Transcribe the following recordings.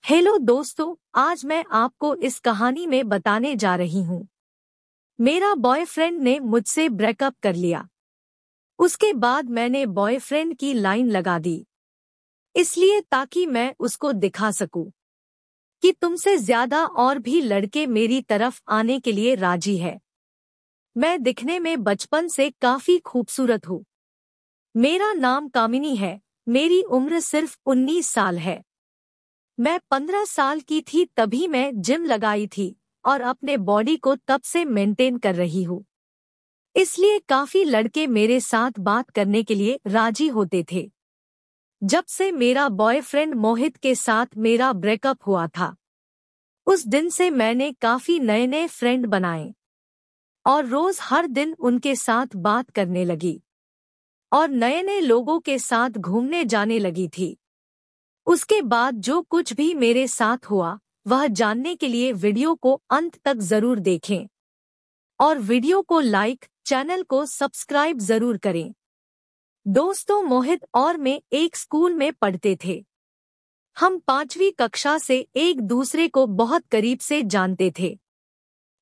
Hello दोस्तों, आज मैं आपको इस कहानी में बताने जा रही हूँ। मेरा बॉयफ्रेंड ने मुझसे ब्रेकअप कर लिया। उसके बाद मैंने बॉयफ्रेंड की लाइन लगा दी, इसलिए ताकि मैं उसको दिखा सकूं कि तुमसे ज्यादा और भी लड़के मेरी तरफ आने के लिए राजी है। मैं दिखने में बचपन से काफी खूबसूरत हूँ। मेरा नाम कामिनी है। मेरी उम्र सिर्फ 19 साल है। मैं 15 साल की थी तभी मैं जिम लगाई थी और अपने बॉडी को तब से मेंटेन कर रही हूँ। इसलिए काफी लड़के मेरे साथ बात करने के लिए राजी होते थे। जब से मेरा बॉयफ्रेंड मोहित के साथ मेरा ब्रेकअप हुआ था, उस दिन से मैंने काफी नए नए फ्रेंड बनाए और रोज हर दिन उनके साथ बात करने लगी और नए नए लोगों के साथ घूमने जाने लगी थी। उसके बाद जो कुछ भी मेरे साथ हुआ, वह जानने के लिए वीडियो को अंत तक जरूर देखें और वीडियो को लाइक, चैनल को सब्सक्राइब जरूर करें। दोस्तों, मोहित और मैं एक स्कूल में पढ़ते थे। हम 5वीं कक्षा से एक दूसरे को बहुत करीब से जानते थे।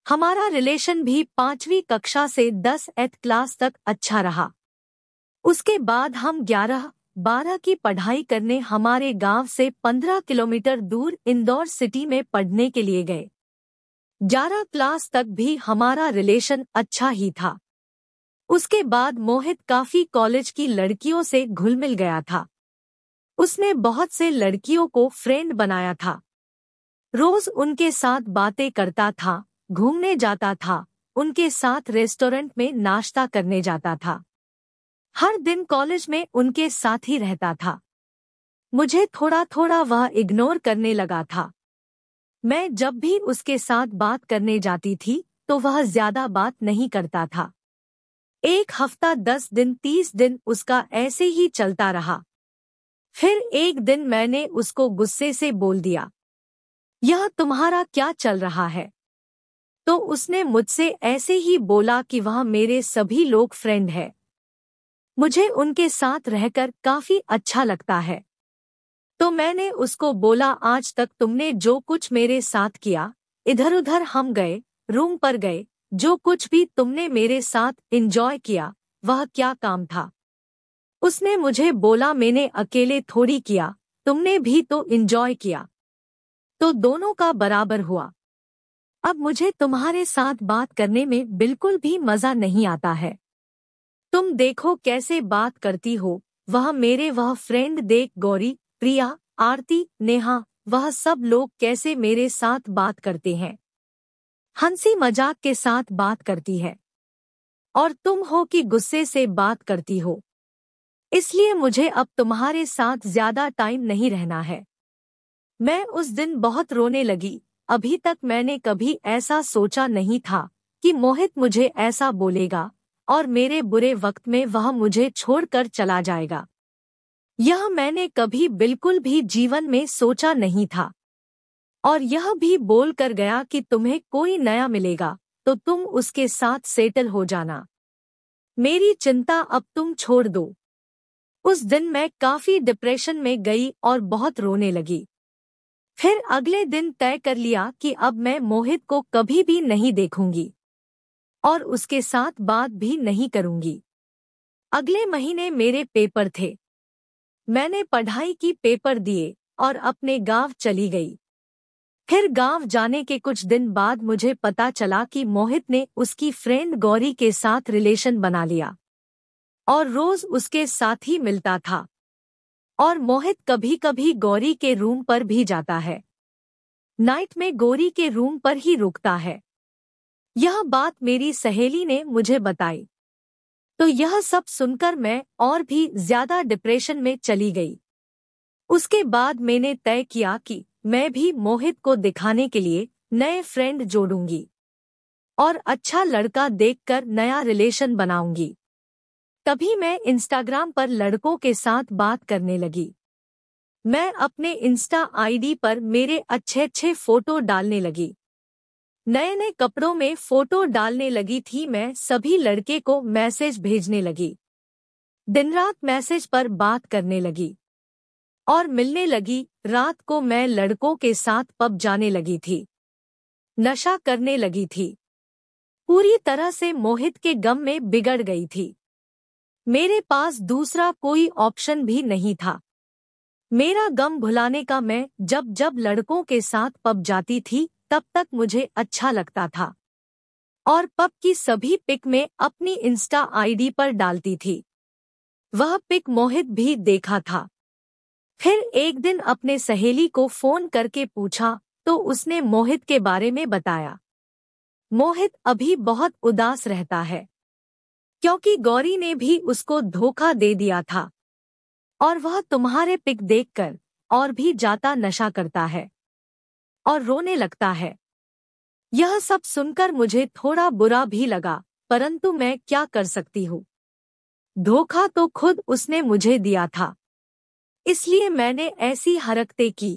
हमारा रिलेशन भी 5वीं कक्षा से 10th क्लास तक अच्छा रहा। उसके बाद हम 11-12 की पढ़ाई करने हमारे गांव से 15 किलोमीटर दूर इंदौर सिटी में पढ़ने के लिए गए। 11 क्लास तक भी हमारा रिलेशन अच्छा ही था। उसके बाद मोहित काफी कॉलेज की लड़कियों से घुल मिल गया था। उसने बहुत से लड़कियों को फ्रेंड बनाया था। रोज उनके साथ बातें करता था, घूमने जाता था, उनके साथ रेस्टोरेंट में नाश्ता करने जाता था। हर दिन कॉलेज में उनके साथ ही रहता था। मुझे थोड़ा थोड़ा वह इग्नोर करने लगा था। मैं जब भी उसके साथ बात करने जाती थी तो वह ज्यादा बात नहीं करता था। 1 हफ्ता, 10 दिन, 30 दिन उसका ऐसे ही चलता रहा। फिर एक दिन मैंने उसको गुस्से से बोल दिया, यह तुम्हारा क्या चल रहा है? तो उसने मुझसे ऐसे ही बोला कि वह मेरे सभी लोग फ्रेंड है, मुझे उनके साथ रहकर काफी अच्छा लगता है। तो मैंने उसको बोला, आज तक तुमने जो कुछ मेरे साथ किया, इधर उधर हम गए, रूम पर गए, जो कुछ भी तुमने मेरे साथ एंजॉय किया, वह क्या काम था? उसने मुझे बोला, मैंने अकेले थोड़ी किया, तुमने भी तो एंजॉय किया, तो दोनों का बराबर हुआ। अब मुझे तुम्हारे साथ बात करने में बिल्कुल भी मजा नहीं आता है। तुम देखो कैसे बात करती हो, वह फ्रेंड देख, गौरी, प्रिया, आरती, नेहा, वह सब लोग कैसे मेरे साथ बात करते हैं, हंसी मजाक के साथ बात करती है, और तुम हो कि गुस्से से बात करती हो। इसलिए मुझे अब तुम्हारे साथ ज्यादा टाइम नहीं रहना है। मैं उस दिन बहुत रोने लगी। अभी तक मैंने कभी ऐसा सोचा नहीं था कि मोहित मुझे ऐसा बोलेगा और मेरे बुरे वक्त में वह मुझे छोड़कर चला जाएगा। यह मैंने कभी बिल्कुल भी जीवन में सोचा नहीं था। और यह भी बोल कर गया कि तुम्हें कोई नया मिलेगा तो तुम उसके साथ सेटल हो जाना। मेरी चिंता अब तुम छोड़ दो। उस दिन मैं काफी डिप्रेशन में गई और बहुत रोने लगी। फिर अगले दिन तय कर लिया कि अब मैं मोहित को कभी भी नहीं देखूंगी और उसके साथ बात भी नहीं करूंगी। अगले महीने मेरे पेपर थे। मैंने पढ़ाई की, पेपर दिए और अपने गांव चली गई। फिर गांव जाने के कुछ दिन बाद मुझे पता चला कि मोहित ने उसकी फ्रेंड गौरी के साथ रिलेशन बना लिया और रोज उसके साथ ही मिलता था। और मोहित कभी कभी गौरी के रूम पर भी जाता है। नाइट में गौरी के रूम पर ही रुकता है। यह बात मेरी सहेली ने मुझे बताई। तो यह सब सुनकर मैं और भी ज्यादा डिप्रेशन में चली गई। उसके बाद मैंने तय किया कि मैं भी मोहित को दिखाने के लिए नए फ्रेंड जोड़ूंगी और अच्छा लड़का देखकर नया रिलेशन बनाऊंगी। तभी मैं इंस्टाग्राम पर लड़कों के साथ बात करने लगी। मैं अपने इंस्टा आईडी पर मेरे अच्छे अच्छे फोटो डालने लगी। नए नए कपड़ों में फोटो डालने लगी थी। मैं सभी लड़के को मैसेज भेजने लगी। दिन रात मैसेज पर बात करने लगी। और मिलने लगी। रात को मैं लड़कों के साथ पब जाने लगी थी, नशा करने लगी थी, पूरी तरह से मोहित के गम में बिगड़ गई थी। मेरे पास दूसरा कोई ऑप्शन भी नहीं था। मेरा गम भुलाने का मैं जब जब लड़कों के साथ पब जाती थी तब तक मुझे अच्छा लगता था और पब की सभी पिक में अपनी इंस्टा आईडी पर डालती थी। वह पिक मोहित भी देखा था। फिर एक दिन अपने सहेली को फोन करके पूछा तो उसने मोहित के बारे में बताया। मोहित अभी बहुत उदास रहता है क्योंकि गौरी ने भी उसको धोखा दे दिया था और वह तुम्हारे पिक देखकर और भी ज्यादा नशा करता है और रोने लगता है। यह सब सुनकर मुझे थोड़ा बुरा भी लगा, परंतु मैं क्या कर सकती हूँ। धोखा तो खुद उसने मुझे दिया था, इसलिए मैंने ऐसी हरकतें की।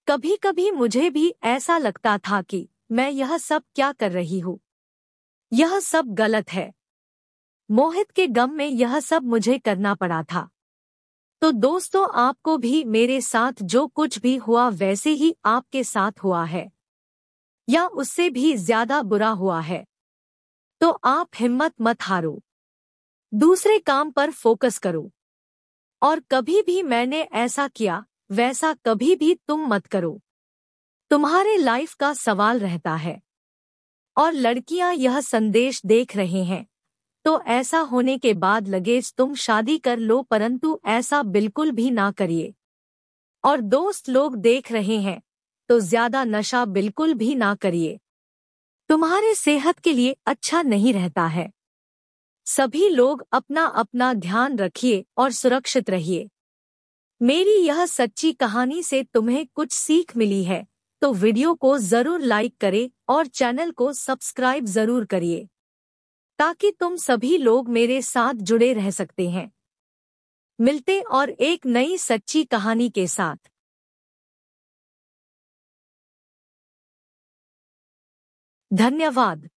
कभी कभी मुझे भी ऐसा लगता था कि मैं यह सब क्या कर रही हूँ, यह सब गलत है। मोहित के गम में यह सब मुझे करना पड़ा था। तो दोस्तों, आपको भी मेरे साथ जो कुछ भी हुआ वैसे ही आपके साथ हुआ है या उससे भी ज्यादा बुरा हुआ है, तो आप हिम्मत मत हारो, दूसरे काम पर फोकस करो और कभी भी मैंने ऐसा किया वैसा कभी भी तुम मत करो। तुम्हारे लाइफ का सवाल रहता है और लड़कियां यह संदेश देख रहे हैं, तो ऐसा होने के बाद लगेज तुम शादी कर लो, परंतु ऐसा बिल्कुल भी ना करिए। और दोस्त लोग देख रहे हैं तो ज्यादा नशा बिल्कुल भी ना करिए, तुम्हारे सेहत के लिए अच्छा नहीं रहता है। सभी लोग अपना अपना ध्यान रखिए और सुरक्षित रहिए। मेरी यह सच्ची कहानी से तुम्हें कुछ सीख मिली है तो वीडियो को जरूर लाइक करें और चैनल को सब्सक्राइब जरूर करिए ताकि तुम सभी लोग मेरे साथ जुड़े रह सकते हैं। मिलते और एक नई सच्ची कहानी के साथ। धन्यवाद।